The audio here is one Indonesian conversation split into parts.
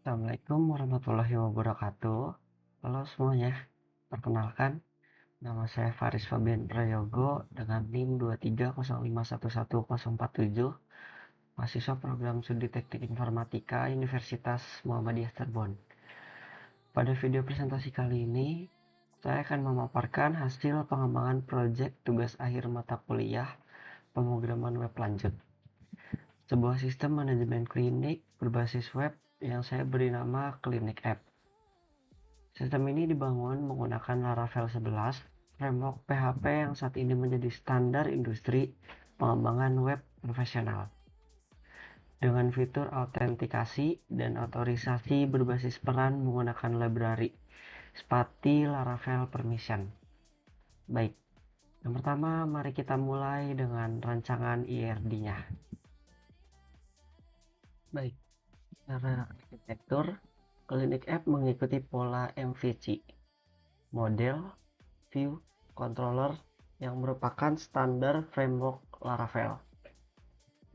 Assalamualaikum warahmatullahi wabarakatuh. Halo semuanya, perkenalkan nama saya Faris Fabian Prayogo dengan NIM 230511047, mahasiswa program Studi Teknik Informatika Universitas Muhammadiyah Cirebon. Pada video presentasi kali ini, saya akan memaparkan hasil pengembangan proyek tugas akhir mata kuliah pemrograman web lanjut, sebuah sistem manajemen klinik berbasis web yang saya beri nama Klinik App. Sistem ini dibangun menggunakan Laravel 11, framework PHP yang saat ini menjadi standar industri pengembangan web profesional. Dengan fitur autentikasi dan otorisasi berbasis peran menggunakan library seperti Laravel Permission. Baik, yang pertama mari kita mulai dengan rancangan IRD-nya. Baik, secara arsitektur, Klinik App mengikuti pola MVC, model, view, controller yang merupakan standar framework Laravel.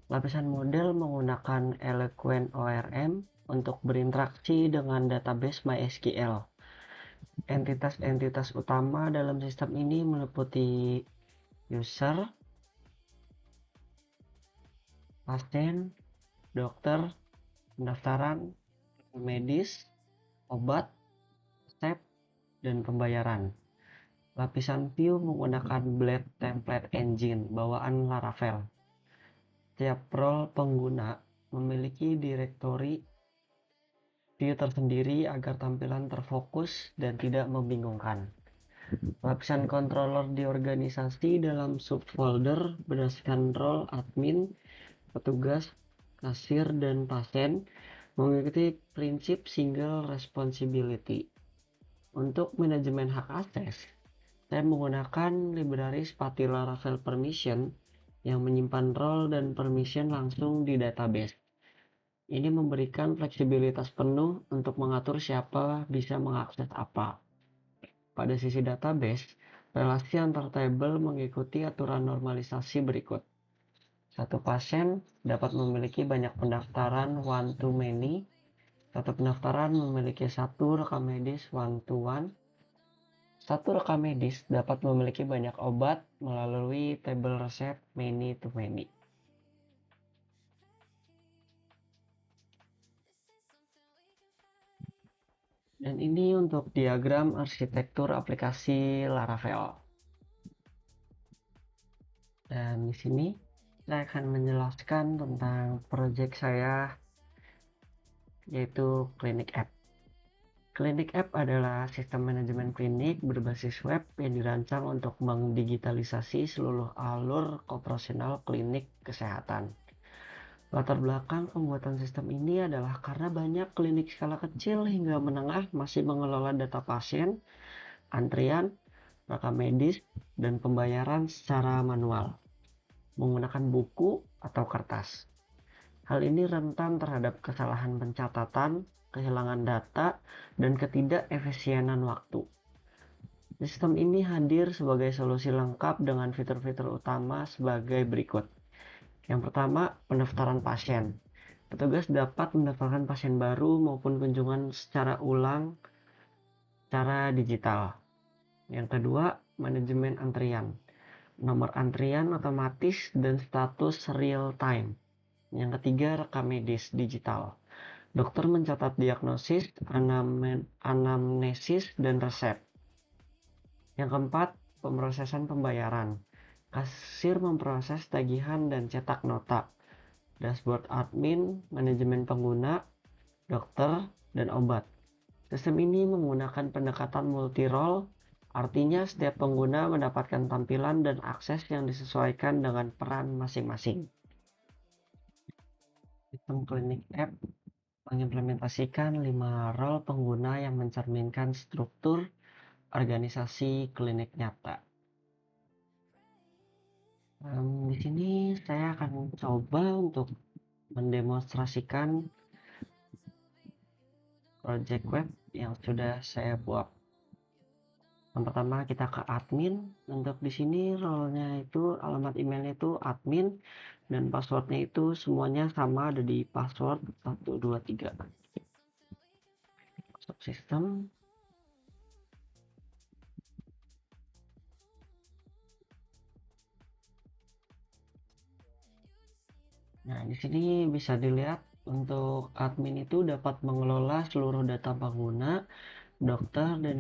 Lapisan model menggunakan Eloquent ORM untuk berinteraksi dengan database MySQL. Entitas-entitas utama dalam sistem ini meliputi user, pasien, dokter, pendaftaran, medis, obat, step, dan pembayaran. Lapisan view menggunakan Blade Template Engine bawaan Laravel. Setiap role pengguna memiliki direktori view tersendiri agar tampilan terfokus dan tidak membingungkan. Lapisan controller diorganisasi dalam subfolder berdasarkan role admin, petugas, kasir, dan pasien mengikuti prinsip single responsibility. Untuk manajemen hak akses, saya menggunakan library seperti Laravel Permission yang menyimpan role dan permission langsung di database. Ini memberikan fleksibilitas penuh untuk mengatur siapa bisa mengakses apa. Pada sisi database, relasi antar tabel mengikuti aturan normalisasi berikut. Satu pasien dapat memiliki banyak pendaftaran one-to-many. Satu pendaftaran memiliki satu rekam medis one-to-one. Satu rekam medis dapat memiliki banyak obat melalui tabel resep many-to-many. Dan ini untuk diagram arsitektur aplikasi Laravel. Dan di sini saya akan menjelaskan tentang proyek saya, yaitu Klinik App. Klinik App adalah sistem manajemen klinik berbasis web yang dirancang untuk mendigitalisasi seluruh alur operasional klinik kesehatan. Latar belakang pembuatan sistem ini adalah karena banyak klinik skala kecil hingga menengah masih mengelola data pasien, antrian, rekam medis, dan pembayaran secara manual, menggunakan buku atau kertas. Hal ini rentan terhadap kesalahan pencatatan, kehilangan data, dan ketidakefisienan waktu. Sistem ini hadir sebagai solusi lengkap dengan fitur-fitur utama sebagai berikut. Yang pertama, pendaftaran pasien. Petugas dapat mendaftarkan pasien baru maupun kunjungan secara ulang secara digital. Yang kedua, manajemen antrian. Nomor antrian otomatis dan status real time. Yang ketiga, rekam medis digital. Dokter mencatat diagnosis, anamnesis, dan resep. Yang keempat, pemrosesan pembayaran. Kasir memproses tagihan dan cetak nota. Dashboard admin, manajemen pengguna, dokter, dan obat. Sistem ini menggunakan pendekatan multi-role, artinya setiap pengguna mendapatkan tampilan dan akses yang disesuaikan dengan peran masing-masing. Sistem Klinik App mengimplementasikan 5 role pengguna yang mencerminkan struktur organisasi klinik nyata. Di sini saya akan coba untuk mendemonstrasikan project web yang sudah saya buat. Yang pertama kita ke admin. Untuk di sini role-nya itu alamat emailnya itu admin dan passwordnya itu semuanya sama, ada di password 123. Masuk sistem. Nah, di sini bisa dilihat untuk admin itu dapat mengelola seluruh data pengguna, dokter, dan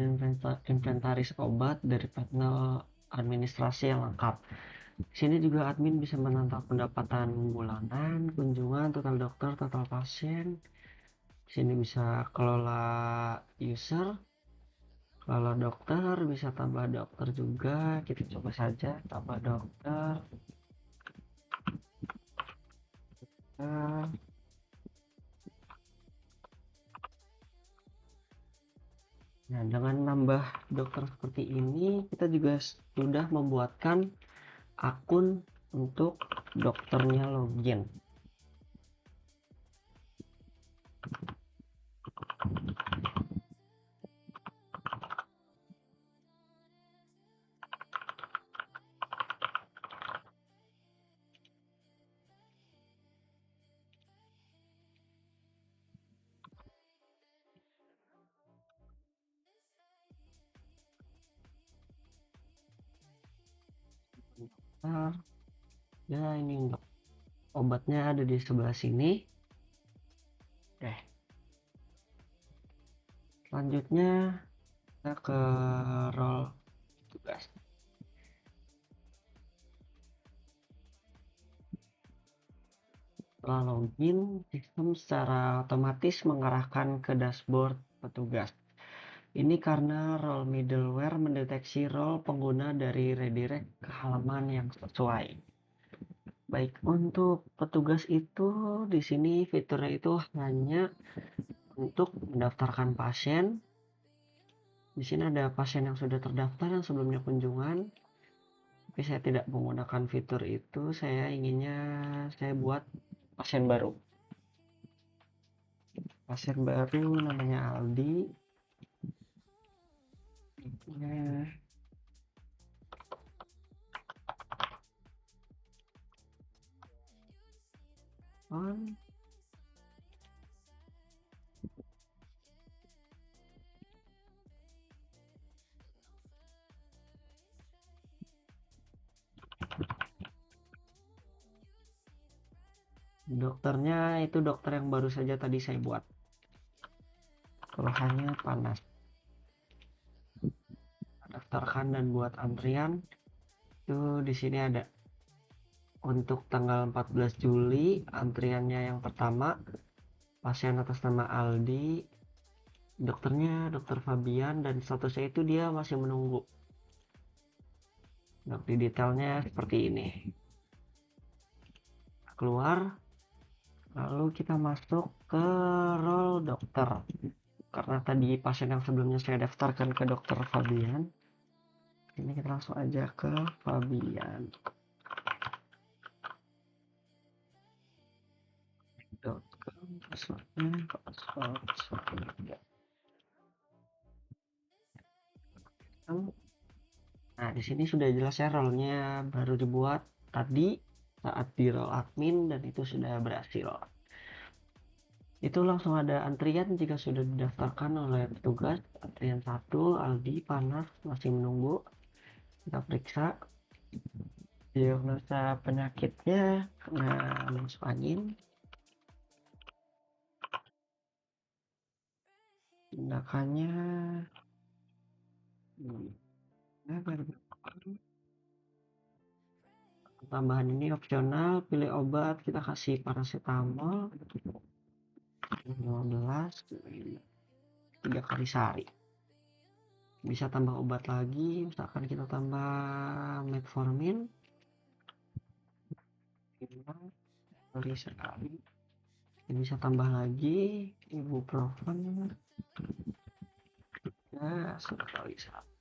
inventaris obat dari panel administrasi yang lengkap. Di sini juga admin bisa menantang pendapatan bulanan, kunjungan, total dokter, total pasien. Di sini bisa kelola user, kelola dokter, bisa tambah dokter juga. Kita coba saja tambah dokter. Nah, Nah, dengan nambah dokter seperti ini, kita juga sudah membuatkan akun untuk dokternya login. Nah, ya ini untuk obatnya ada di sebelah sini. Oke, selanjutnya kita ke role tugas. Setelah login, sistem secara otomatis mengarahkan ke dashboard petugas. Ini karena role middleware mendeteksi role pengguna dari redirect ke halaman yang sesuai. Baik, untuk petugas itu di sini fiturnya itu hanya untuk mendaftarkan pasien. Di sini ada pasien yang sudah terdaftar yang sebelumnya kunjungan. Tapi saya tidak menggunakan fitur itu, saya buat pasien baru. Pasien baru namanya Aldi. Nah, on. Dokternya itu dokter yang baru saja tadi saya buat. Keluhannya panas. Daftarkan dan buat antrian. Itu di sini ada untuk tanggal 14 Juli antriannya yang pertama, pasien atas nama Aldi, dokternya dokter Fabian, dan statusnya itu dia masih menunggu. Nah, di detailnya seperti ini. Keluar, lalu kita masuk ke role dokter. Karena tadi pasien yang sebelumnya saya daftarkan ke dokter Fabian, ini kita langsung aja ke Fabian. Nah, di sini sudah jelas ya role-nya baru dibuat tadi saat di role admin dan itu sudah berhasil. Itu langsung ada antrian jika sudah didaftarkan oleh petugas. Antrian 1, Aldi panas masih menunggu. Kita periksa diagnosa penyakitnya kena masuk angin. Tindakannya tambahan ini opsional, pilih obat, kita kasih paracetamol 15 3 kali sehari. Bisa tambah obat lagi, misalkan kita tambah metformin 5 kali sehari. Bisa tambah lagi ibuprofen ya sekali sehari.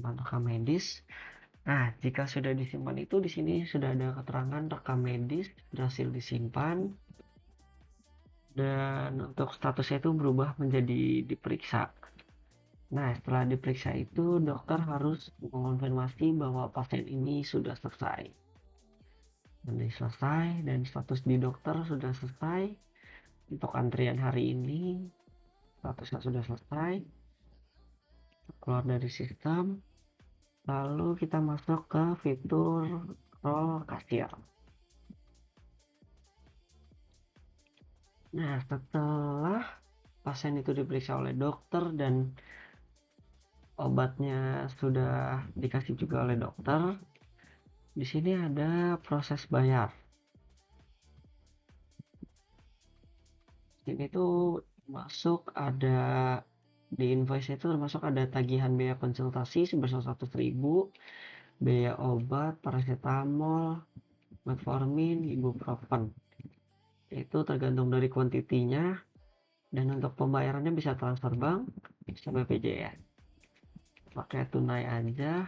Rekam medis. Nah, jika sudah disimpan itu di sini sudah ada keterangan rekam medis berhasil disimpan dan untuk statusnya itu berubah menjadi diperiksa. Nah, setelah diperiksa itu dokter harus mengonfirmasi bahwa pasien ini sudah selesai. Dan selesai dan status di dokter sudah selesai untuk antrian hari ini. Statusnya sudah selesai, keluar dari sistem, lalu kita masuk ke fitur role kasir. Nah, setelah pasien itu diperiksa oleh dokter dan obatnya sudah dikasih juga oleh dokter, di sini ada proses bayar. Ini tuh masuk ada di invoice itu termasuk ada tagihan biaya konsultasi sebesar 100.000, biaya obat, paracetamol, metformin, ibuprofen. Itu tergantung dari kuantitinya, dan untuk pembayarannya bisa transfer bank, bisa BPJS. Pakai tunai aja.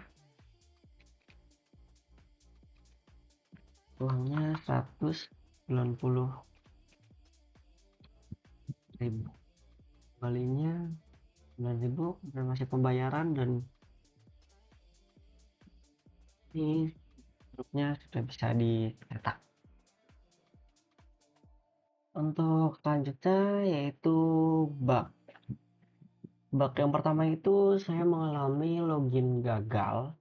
Uangnya 190.000. Kembalinya 9.000 dan masih pembayaran, dan ini grupnya sudah bisa dicetak. Untuk selanjutnya yaitu bug. Bug yang pertama itu saya mengalami login gagal.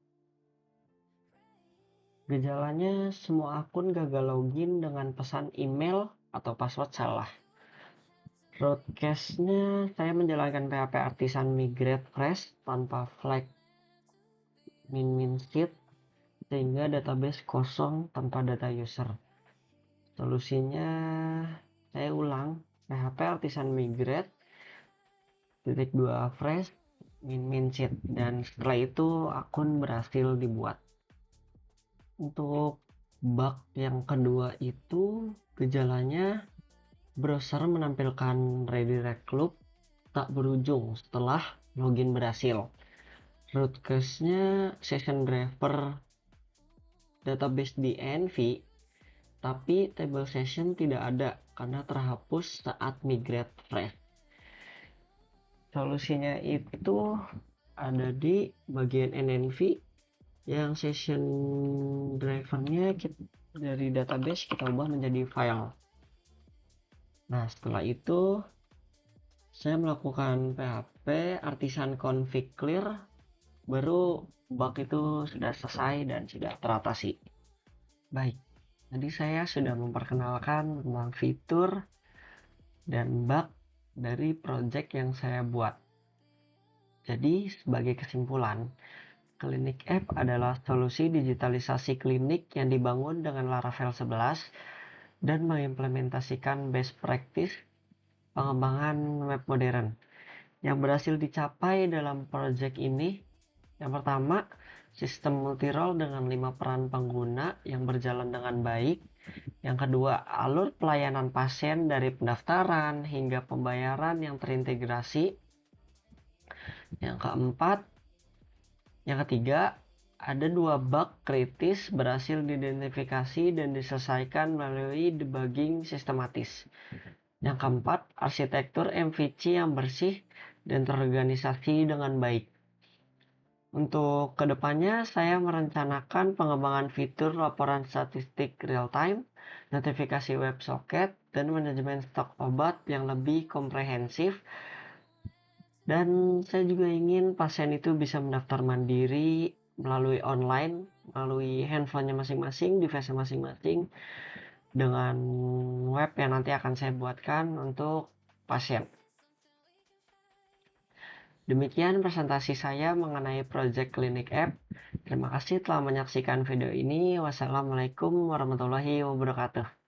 Gejalanya semua akun gagal login dengan pesan email atau password salah. Broadcast-nya saya menjalankan PHP Artisan Migrate Fresh tanpa flag min sheet sehingga database kosong tanpa data user. Solusinya saya ulang PHP Artisan Migrate -2 fresh min sheet, dan setelah itu akun berhasil dibuat. Untuk bug yang kedua itu gejalanya browser menampilkan redirect loop tak berujung setelah login berhasil. Root cause-nya session driver database di env, tapi table session tidak ada karena terhapus saat migrate fresh. Solusinya itu ada di bagian env yang session drivernya dari database kita ubah menjadi file. Nah, setelah itu saya melakukan PHP artisan config clear, baru bug itu sudah selesai dan sudah teratasi. Baik, tadi saya sudah memperkenalkan tentang fitur dan bug dari project yang saya buat. Jadi sebagai kesimpulan, Klinik App adalah solusi digitalisasi klinik yang dibangun dengan Laravel 11 dan mengimplementasikan best practice pengembangan web modern yang berhasil dicapai dalam proyek ini. Yang pertama, sistem multi-role dengan 5 peran pengguna yang berjalan dengan baik. Yang kedua, alur pelayanan pasien dari pendaftaran hingga pembayaran yang terintegrasi. Yang ketiga, ada 2 bug kritis berhasil diidentifikasi dan diselesaikan melalui debugging sistematis. Yang keempat, arsitektur MVC yang bersih dan terorganisasi dengan baik. Untuk kedepannya, saya merencanakan pengembangan fitur laporan statistik real-time, notifikasi WebSocket, dan manajemen stok obat yang lebih komprehensif. Dan saya juga ingin pasien itu bisa mendaftar mandiri melalui online, melalui handphonenya masing-masing, device masing-masing, dengan web yang nanti akan saya buatkan untuk pasien. Demikian presentasi saya mengenai Project Klinik App. Terima kasih telah menyaksikan video ini. Wassalamualaikum warahmatullahi wabarakatuh.